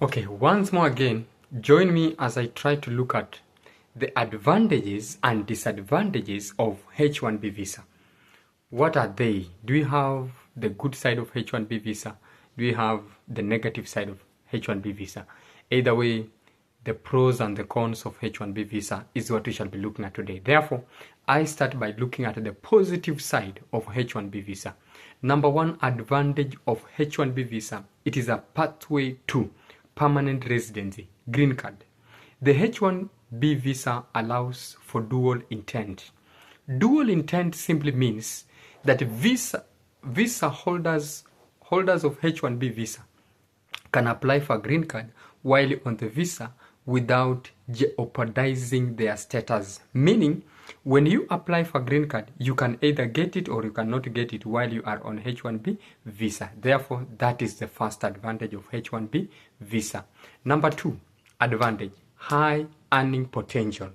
Okay, once more again, join me as I try to look at the advantages and disadvantages of H1B visa. What are they? Do we have the good side of H1B visa? Do we have the negative side of H1B visa? Either way, the pros and the cons of H1B visa is what we shall be looking at today. Therefore, I start by looking at the positive side of H1B visa. Number one advantage of H1B visa, it is a pathway to permanent residency, green card. The H1B visa allows for dual intent. Dual intent simply means that visa holders of H1B visa can apply for green card while on the visa without jeopardizing their status. Meaning, when you apply for green card, you can either get it or you cannot get it while you are on H1B visa. Therefore, that is the first advantage of H1B visa. Number two advantage, high earning potential.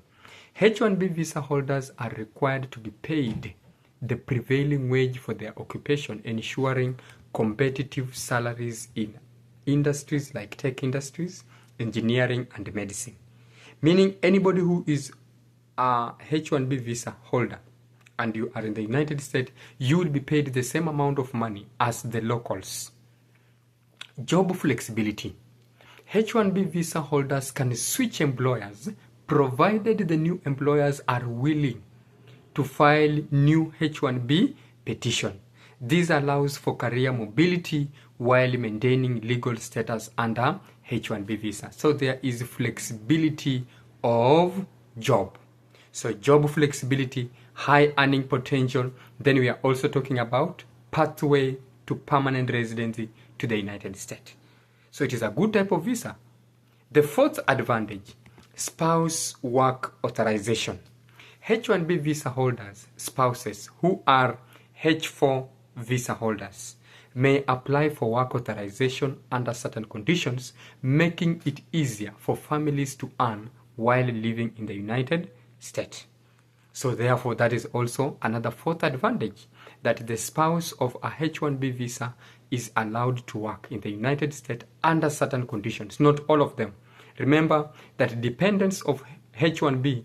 H1B visa holders are required to be paid the prevailing wage for their occupation, ensuring competitive salaries in industries like tech industries, engineering, and medicine. Meaning anybody who is a H1B visa holder and you are in the United States, you will be paid the same amount of money as the locals. Job flexibility. H1B visa holders can switch employers provided the new employers are willing to file new H1B petition. This allows for career mobility while maintaining legal status under H1B visa. So there is flexibility of job. So job flexibility, high earning potential. Then we are also talking about pathway to permanent residency to the United States. So it is a good type of visa. The fourth advantage, spouse work authorization. H1B visa holders, spouses who are H4 visa holders may apply for work authorization under certain conditions, making it easier for families to earn while living in the United States. So therefore, that is also another fourth advantage, that the spouse of a H1B visa is allowed to work in the United States under certain conditions, not all of them. Remember that dependents of H1B,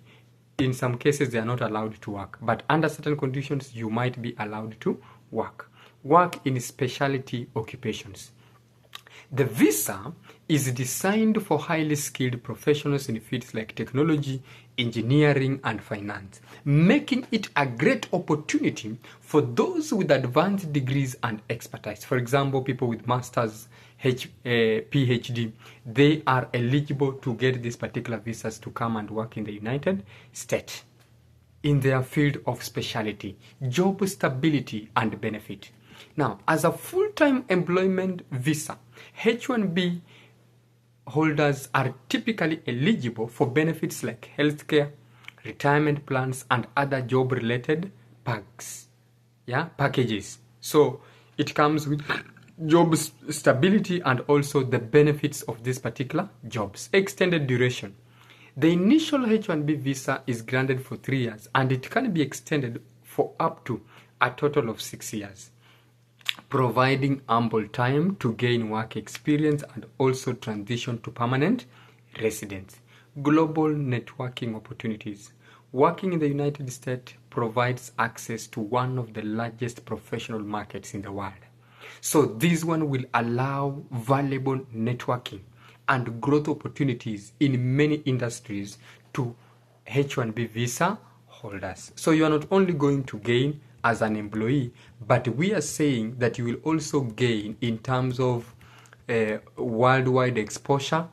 in some cases they are not allowed to work, but under certain conditions you might be allowed to work. Work in specialty occupations. The visa is designed for highly skilled professionals in fields like technology, engineering, and finance, making it a great opportunity for those with advanced degrees and expertise. For example, people with masters, PhD, they are eligible to get these particular visas to come and work in the United States in their field of specialty, job stability, and benefit. Now, as a full-time employment visa, H1B holders are typically eligible for benefits like healthcare, retirement plans, and other job-related packages. So it comes with job stability and also the benefits of these particular jobs. Extended duration. The initial H1B visa is granted for 3 years and it can be extended for up to a total of 6 years, providing ample time to gain work experience and also transition to permanent residence. Global networking opportunities. Working in the United States provides access to one of the largest professional markets in the world. So this one will allow valuable networking and growth opportunities in many industries to H1B visa holders. So you are not only going to gain as an employee, but we are saying that you will also gain in terms of worldwide exposure,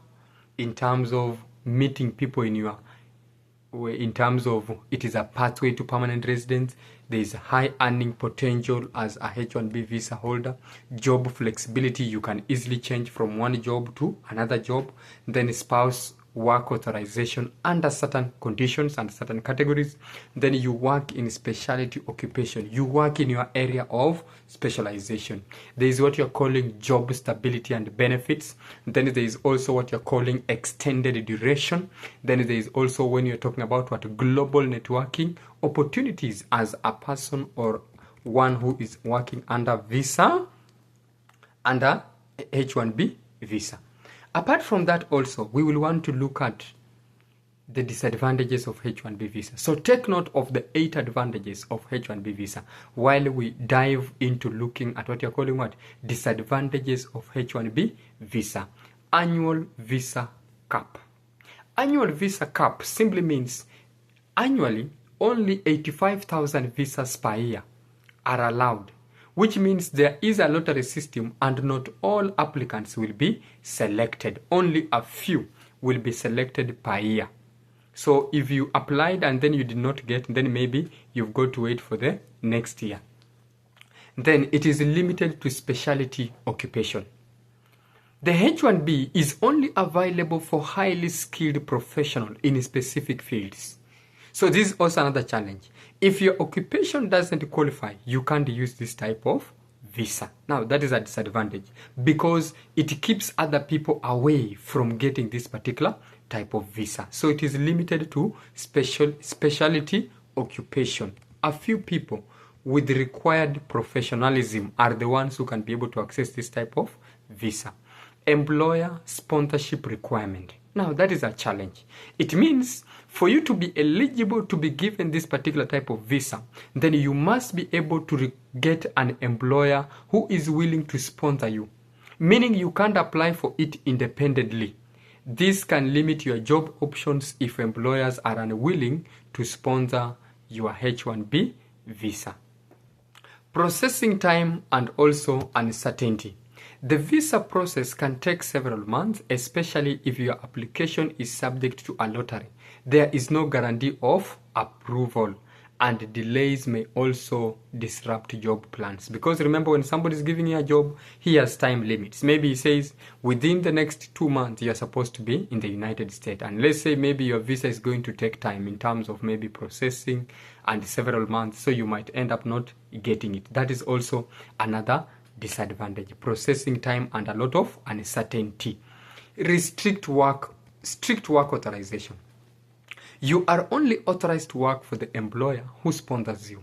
in terms of meeting people in terms of it is a pathway to permanent residence. There is high earning potential as a H1B visa holder. Job flexibility, you can easily change from one job to another job. Then spouse work authorization under certain conditions and certain categories. Then you work in specialty occupation. You work in your area of specialization. There is what you're calling job stability and benefits. Then there is also what you're calling extended duration. Then there is also when you're talking about what global networking opportunities as a person or one who is working under visa, under H1B visa. Apart from that also, we will want to look at the disadvantages of H1B visa. So take note of the 8 advantages of H1B visa while we dive into looking at what you're calling what? Disadvantages of H1B visa. Annual visa cap. Annual visa cap simply means annually only 85,000 visas per year are allowed, which means there is a lottery system and not all applicants will be selected. Only a few will be selected per year. So if you applied and then you did not get, then maybe you've got to wait for the next year. Then it is limited to specialty occupation. The H1B is only available for highly skilled professionals in specific fields. So this is also another challenge. If your occupation doesn't qualify, you can't use this type of visa. Now that is a disadvantage because it keeps other people away from getting this particular type of visa. So it is limited to specialty occupation. A few people with required professionalism are the ones who can be able to access this type of visa. Employer sponsorship requirement. Now that is a challenge. It means for you to be eligible to be given this particular type of visa, then you must be able to get an employer who is willing to sponsor you, meaning you can't apply for it independently. This can limit your job options if employers are unwilling to sponsor your H1B visa. Processing time and also uncertainty. The visa process can take several months, especially if your application is subject to a lottery. There is no guarantee of approval, and delays may also disrupt job plans. Because remember, when somebody is giving you a job, he has time limits. Maybe he says within the next 2 months you are supposed to be in the United States, and let's say maybe your visa is going to take time in terms of maybe processing and several months, so you might end up not getting it. That is also another disadvantage. Processing time and a lot of uncertainty. Strict work authorization. You are only authorized to work for the employer who sponsors you.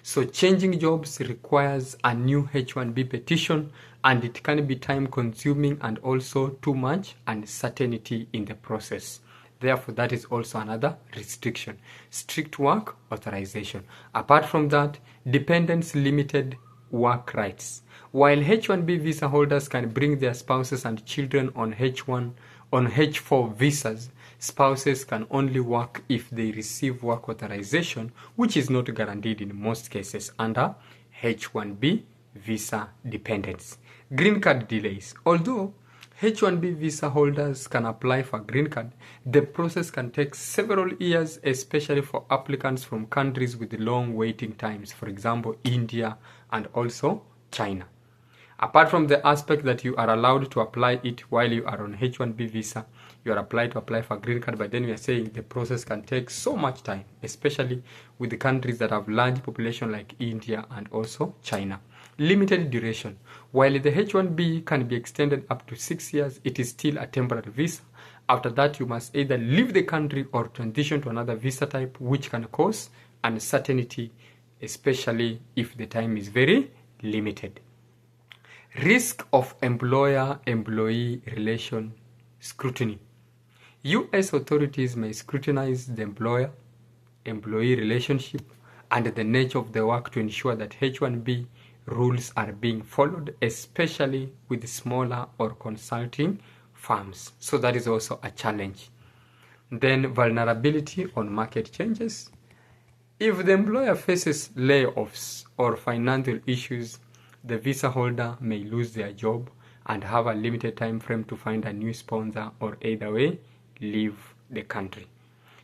So changing jobs requires a new H1B petition, and it can be time consuming and also too much uncertainty in the process. Therefore, that is also another restriction. Strict work authorization. Apart from that, dependents limited work rights. While H1B visa holders can bring their spouses and children on H4 visas, spouses can only work if they receive work authorization, which is not guaranteed in most cases under H1B visa dependents. Green card delays. Although H1B visa holders can apply for green card, the process can take several years, especially for applicants from countries with long waiting times, for example, India and also China. Apart from the aspect that you are allowed to apply it while you are on H1B visa, you are applied to apply for green card, but then we are saying the process can take so much time, especially with the countries that have large population like India and also China. Limited duration. While the H1B can be extended up to 6 years, it is still a temporary visa. After that, you must either leave the country or transition to another visa type, which can cause uncertainty, especially if the time is very limited. Risk of employer-employee relation scrutiny. U.S. authorities may scrutinize the employer-employee relationship and the nature of the work to ensure that H1B rules are being followed, especially with smaller or consulting firms. So that is also a challenge. Then vulnerability on market changes. If the employer faces layoffs or financial issues, the visa holder may lose their job and have a limited time frame to find a new sponsor, or either way, leave the country.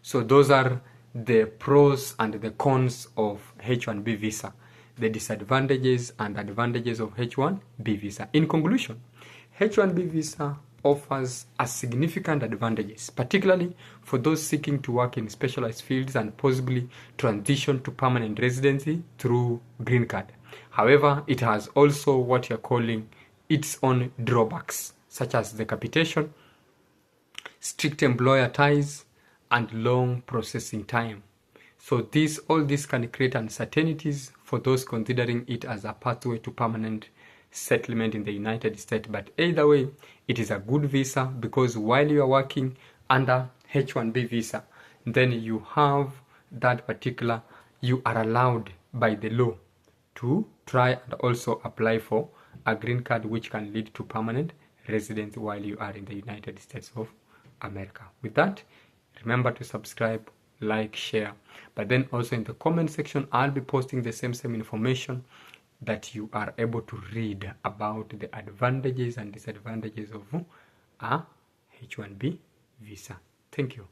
So those are the pros and the cons of H1B visa, the disadvantages and advantages of H1B visa. In conclusion, H1B visa offers a significant advantages, particularly for those seeking to work in specialized fields and possibly transition to permanent residency through green card. However, it has also what you're calling its own drawbacks, such as the capitation, strict employer ties, and long processing time. So all this can create uncertainties for those considering it as a pathway to permanent settlement in the United States. But either way, it is a good visa, because while you are working under H1B visa, then you have that particular, you are allowed by the law to try and also apply for a green card, which can lead to permanent residence while you are in the United States of America. With that, remember to subscribe, like, share, but then also in the comment section I'll be posting the same information that you are able to read about the advantages and disadvantages of a H1B visa. Thank you.